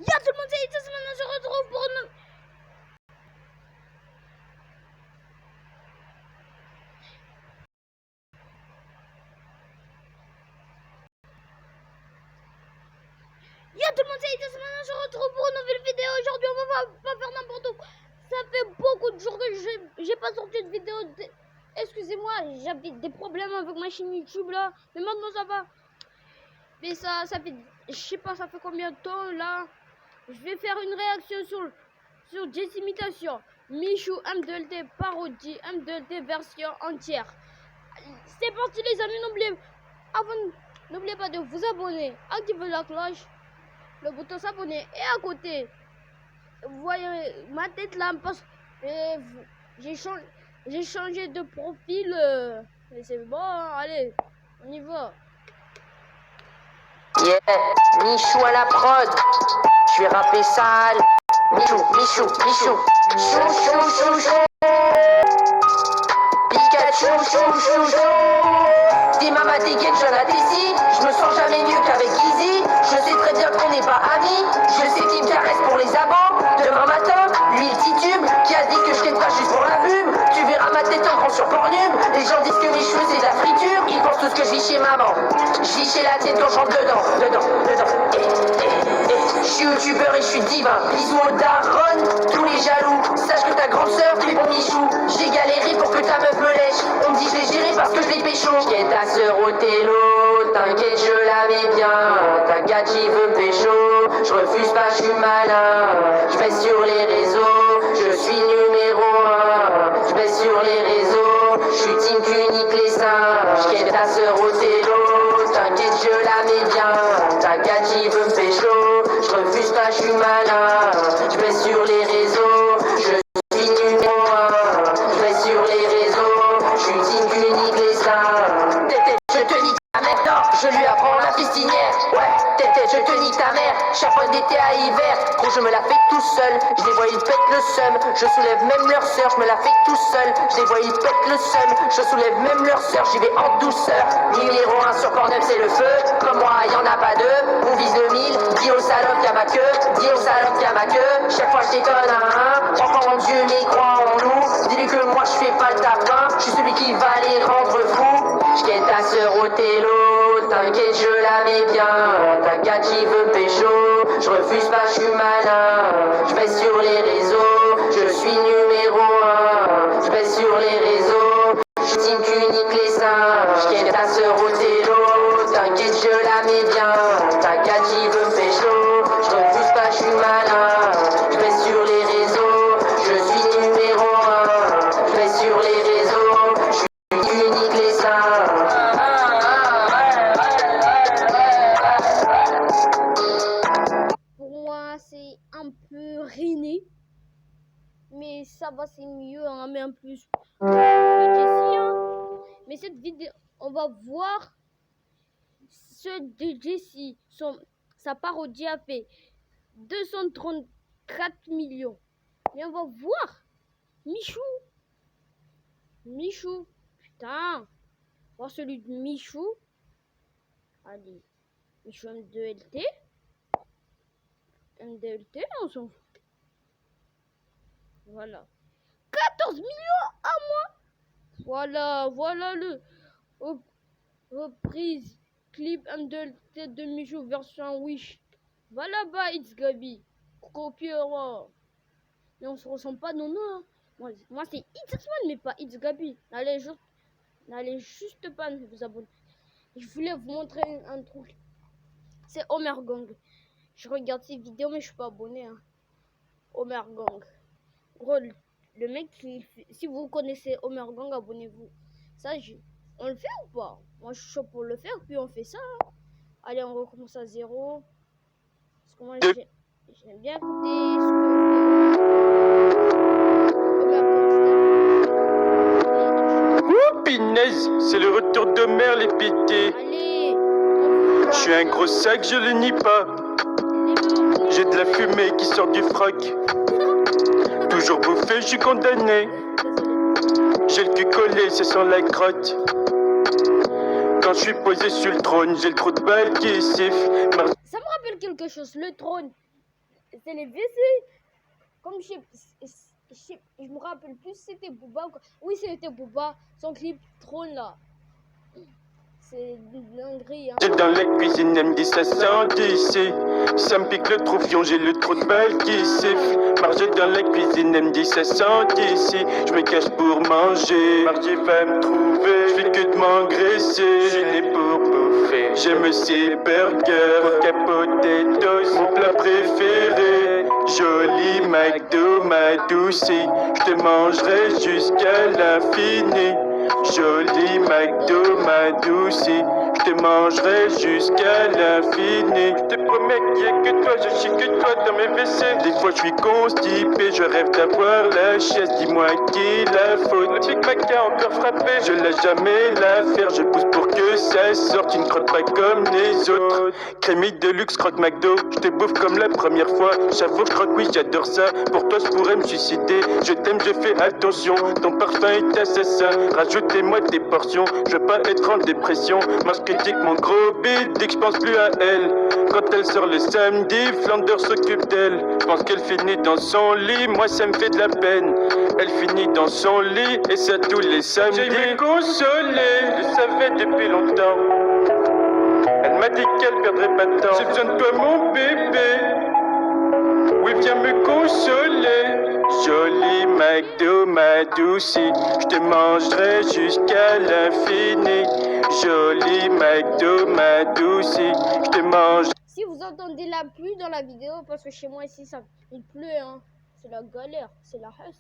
Yo tout le monde, c'est Itis, maintenant on se retrouve pour une... Yo tout le monde, c'est Itis, maintenant on se retrouve pour une nouvelle vidéo. Aujourd'hui on va pas faire n'importe quoi. Ça fait beaucoup de jours que j'ai pas sorti de vidéo. Excusez-moi, j'avais des problèmes avec ma chaîne YouTube là. Mais maintenant ça va. Mais ça fait, je sais pas, ça fait combien de temps là. Je vais faire une réaction sur Jess Imitation, Michou, M2LT, parodie, M2LT version entière. C'est parti les amis, n'oubliez pas de vous abonner, activer la cloche, le bouton s'abonner et à côté, vous voyez ma tête là, parce que j'ai changé de profil, mais c'est bon, allez, on y va. Yeah, Michou à la prod, je vais rapper sale. Michou, chou, Pikachu, chou. Dis maman dégaine, j'en ai ici. Je me sens jamais mieux qu'avec Easy. Je sais très bien qu'on n'est pas amis. Je sais qu'il me caresse pour les abats. Demain matin, lui il titube. Qui a dit que je t'aime pas juste pour la pub. Tu verras ma tête en grand sur Pornhub. Les gens disent que mes cheveux c'est de la friture. Ils pensent tous que je vis chez maman. Je vis chez la tienne quand je rentre dedans. Je suis youtubeur et je suis divin. Bisous au daron, tous les jaloux. Sache que ta grande sœur fait bon Michou. J'ai galéré pour que ta meuf me lèche. On me dit je l'ai géré parce que je l'ai pécho. J'quête ta sœur au télo, t'inquiète je la mets bien. Ta gadji veut pécho, je refuse pas, je suis malin. Je vais sur les réseaux, je suis numéro 1. Je vais sur les réseaux, je suis team unique les seins. J'quête ta sœur au télo, t'inquiète je la mets bien. Ta gadji veut me pécho, je refuse pas, je suis malin. Je vais sur les réseaux, je suis numéro 1. Je vais sur les réseaux, je suis team unique les seins. Tété, je te nique ta mère, non, je lui apprends la fistinière. Ouais, tété, je te nique ta mère, chaque fois d'été à hiver. Gros, je me la fais tout seul, je les vois, ils pètent le seum. Je soulève même leur sœur, je me la fais tout seul. Je les vois, ils pètent le seum, je soulève même leur sœur, j'y vais en douceur. Numéro 1 sur Pornhub, c'est le feu. Comme moi, y'en a pas deux, on vise le 1000. Dis aux salopes, y'a ma queue, dis aux salopes, y'a ma queue. Chaque fois, je déconne un. Crois en Dieu, mais crois en nous. Dis-lui que moi, je fais pas le tapin. Je suis celui qui va les rendre fous. J'quête ta sœur au télo, t'inquiète, je la mets bien. Ta gadji veut pécho, je refuse pas, je suis malin. Je vais sur les réseaux, je suis numéro 1. Je vais sur les réseaux, je team unique les seins. J'quête ta sœur au télo, t'inquiète, je la mets bien. Ta gadji veut pécho, je refuse pas, je suis malin. Je vais sur les réseaux, je suis numéro 1. Je vais sur les réseaux, je suis unique les seins. Pour moi c'est un peu riné, mais ça va, c'est mieux, hein, mais en plus de Jessie, hein. Mais cette vidéo, on va voir ce de Jessie, sa parodie a fait 234 millions. Mais on va voir Michou, putain, voir celui de Michou. Allez, Michou M2LT, on s'en fout. Voilà, 14 millions à moi. Voilà le reprise clip M2LT de Michou version Wish. Voilà, bah It's Gabi, copiera. Mais on se ressemble pas, non. Hein. Moi c'est It's Man, mais pas It's Gabi. N'allez juste pas vous abonner. Je voulais vous montrer un truc. C'est Homer Gang. Je regarde ses vidéos, mais je suis pas abonné. Hein. Homer Gang. Gros, le mec, si vous connaissez Homer Gang, abonnez-vous. Ça, on le fait ou pas? Moi, je suis chaud pour le faire, puis on fait ça. Hein. Allez, on recommence à zéro. Parce que moi, j'aime bien écouter ce que Oh, pinaise, c'est le retour d'Homer, les pétés. Allez, Je suis un gros sac, je le nie pas. J'ai de la fumée qui sort du froc. Toujours bouffé, je suis condamné. J'ai le cul collé, c'est sur la crotte. Quand je suis posé sur le trône, j'ai le trou de balle qui siffle. Ça me rappelle quelque chose, le trône. c'est les WC. Comme je me rappelle plus si c'était Booba ou quoi. Oui, c'était Booba. Son clip Trône là. C'est une dinguerie. Hein. J'ai dans la cuisine, elle me dit ça sent d'ici. Ça me pique le troufion, j'ai le trou de balle qui siffle. Marger dans la cuisine, elle me dit ça sent d'ici. Je me cache pour manger. Marger va me trouver. Je fais que de m'engraisser. Je n'ai pour bouffer. J'aime ces burgers, potatoes, mon plat préféré. Joli McDo, ma doucie. Je te mangerai jusqu'à l'infini. Joli McDo, ma doucie, je te mangerai jusqu'à l'infini. Je te promets qu'il n'y a que toi, je chie que toi dans mes WC. Des fois je suis constipé, je rêve d'avoir la chaise. Dis-moi qui la faute. Le Big Mac a encore frappé, je laisse jamais l'affaire. Je pousse pour que ça sorte, tu ne croques pas comme les autres. Crémie de luxe, croque McDo, je te bouffe comme la première fois. J'avoue, je croque, oui, j'adore ça. Pour toi, je pourrais me suicider. Je t'aime, je fais attention. Ton parfum est assassin. Rajoutez-moi des portions, je veux pas être en dépression. Moi je critique mon gros bide, dès que je pense plus à elle. Quand elle sort le samedi, Flanders s'occupe d'elle. Je pense qu'elle finit dans son lit, moi ça me fait de la peine. Elle finit dans son lit, et ça tous les samedis. J'ai me consoler, je savais depuis longtemps. Elle m'a dit qu'elle perdrait pas de temps. J'ai besoin de toi mon bébé. Oui, viens me consoler. Joli McDo, ma doucie, je te mangerai jusqu'à l'infini. Joli McDo, ma doucie, je te mangerai. Si vous entendez la pluie dans la vidéo, parce que chez moi ici, il pleut, hein. C'est la galère, c'est la husse.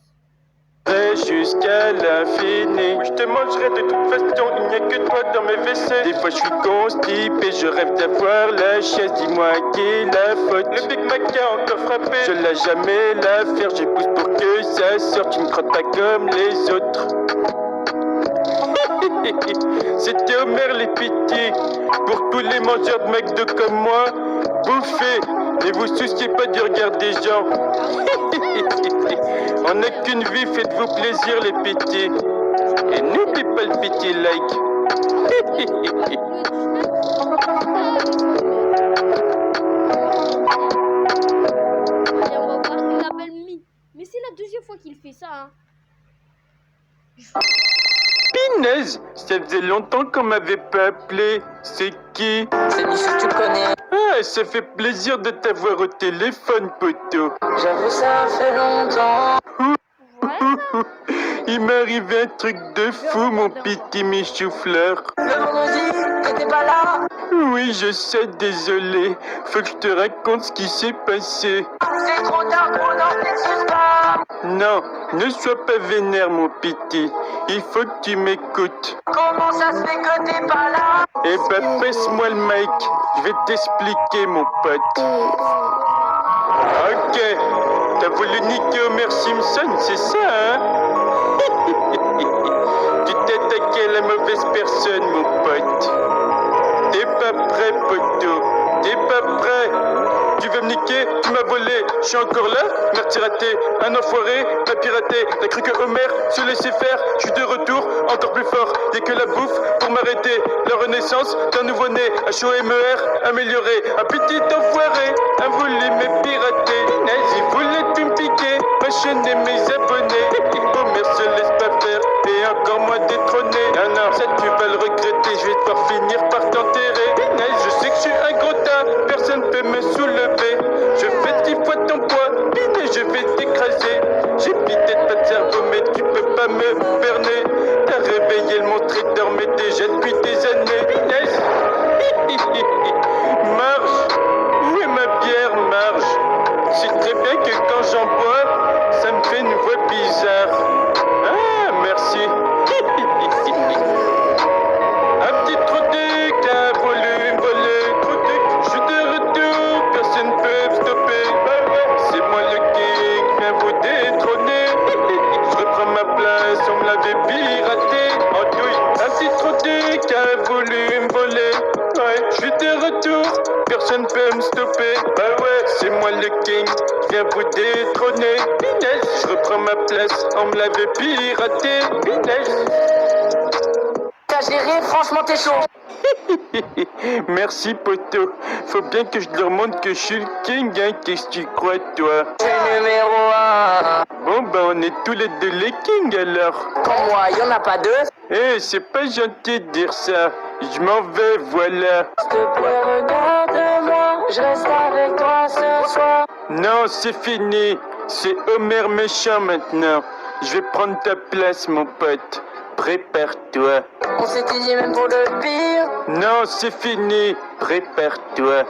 Jusqu'à l'infini. Je te mangerai de toute façon, il n'y a que toi dans mes WC. Des fois je suis constipé, je rêve d'avoir la chaise. Dis-moi qui est la faute. Le Big Mac a encore frappé, je lâche jamais l'affaire. Je pousse pour que ça sorte, tu ne crottes pas comme les autres. C'était Homer les pitiés. Pour tous les mangeurs de McDo comme moi, bouffez, ne vous souciez pas du regard des gens. On n'a qu'une vie, faites-vous plaisir les pétés. Et n'oubliez pas le pété like. Allez, on va voir, il s'appelle Mi. Mais c'est la deuxième fois qu'il fait ça, hein. Pinaise, ça faisait longtemps qu'on m'avait pas appelé. C'est qui? C'est Michou, tu connais. Ah, ça fait plaisir de t'avoir au téléphone, poteau. J'avoue, ça fait longtemps. Il m'est arrivé un truc de fou, mon petit Michoufleur. Le vendredi, t'étais pas là. Oui, je sais, désolé. Faut que je te raconte ce qui s'est passé. C'est trop tard pour dans tes suspens. Non, ne sois pas vénère, mon petit. Il faut que tu m'écoutes. Comment ça se fait que t'es pas là? Eh ben, passe-moi le mic. Je vais t'expliquer, mon pote. Ok, t'as voulu niquer Homer Simpson, c'est ça, hein? Tu t'es attaqué à la mauvaise personne, mon pote. T'es pas prêt, poteau. T'es pas prêt. Tu veux me niquer? Tu m'as volé. Je suis encore là? Merci raté. Un enfoiré, t'as piraté. T'as cru que Homer se laissait faire? Je suis de retour, encore plus fort. Y'a que la bouffe pour m'arrêter. La renaissance d'un nouveau-né. H-O-M-E-R, amélioré. Un petit enfoiré, a voulu me pirater. Il voulait tout me piquer. Ma chaîne et mes abonnés. Homer se laisse pas faire. Et encore moins détrôné. Non, ça tu vas le regretter. Je vais devoir finir par t'enterrer. Je sais que je suis un gros tas. Personne peut me soulever. Je fais 10 fois ton poids. Je vais t'écraser. J'ai peut-être pas de cerveau, mais tu peux pas me berner. T'as réveillé le monstre et dormait déjà depuis des années. Marche. Où est ma bière, Marge? C'est très bien que quand j'en bois, ça me fait une voix bizarre. Ah, merci. Un petit truc, un volume volé. Je suis de retour, personne ne peut me stopper. C'est moi le king, viens vous détrôner. Je reprends ma place, on me l'avait piraté. En douille, un petit truc, un volume volé. Ouais, je suis de retour, personne ne peut me stopper. Bah ouais, c'est moi le king, viens vous détrôner. Je reprends ma place, on me l'avait piraté. T'as géré, franchement t'es chaud. Merci, poto. Faut bien que je leur montre que je suis le king, hein. Qu'est-ce que tu crois, toi? C'est numéro 1. Bon, ben, on est tous les deux les kings, alors. Comme moi, y'en a pas deux. Eh, c'est pas gentil de dire ça. Je m'en vais, voilà. S'il te plaît, regarde-moi. Je reste avec toi ce soir. Non, c'est fini. C'est Homer méchant maintenant. Je vais prendre ta place, mon pote. Prépare-toi. On s'était dit même pour le pire. Non, c'est fini. Prépare-toi.